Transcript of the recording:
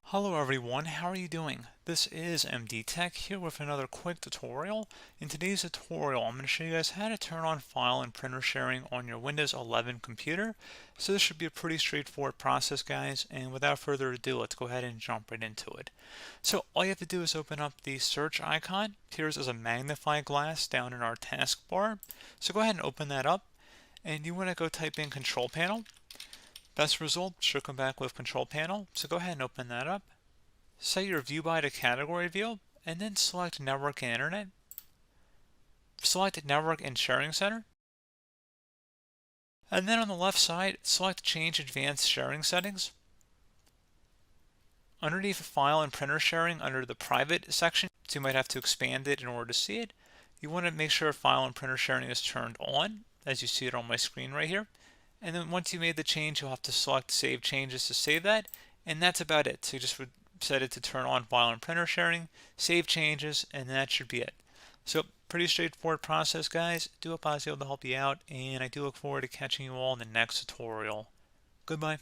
Hello everyone, how are you doing? This is MD Tech here with another quick tutorial. In today's tutorial, I'm going to show you guys how to turn on file and printer sharing on your Windows 11 computer. So this should be a pretty straightforward process, guys, and without further ado, let's go ahead and jump right into it. So all you have to do is open up the search icon. Appears as a magnifying glass down in our taskbar. So go ahead and open that up, and you want to go type in Control Panel. Best result should come back with Control Panel, so go ahead and open that up. Set your view by to category view, and then select Network and Internet. Select Network and Sharing Center. And then on the left side, select Change Advanced Sharing Settings. Underneath File and Printer Sharing, under the Private section, so you might have to expand it in order to see it, you want to make sure File and Printer Sharing is turned on, as you see it on my screen right here. And then once you made the change, you'll have to select Save Changes to save that, and that's about it. So you just would set it to turn on file and printer sharing, save changes, and that should be it. So pretty straightforward process, guys. I do hope I was able to help you out, and I do look forward to catching you all in the next tutorial. Goodbye.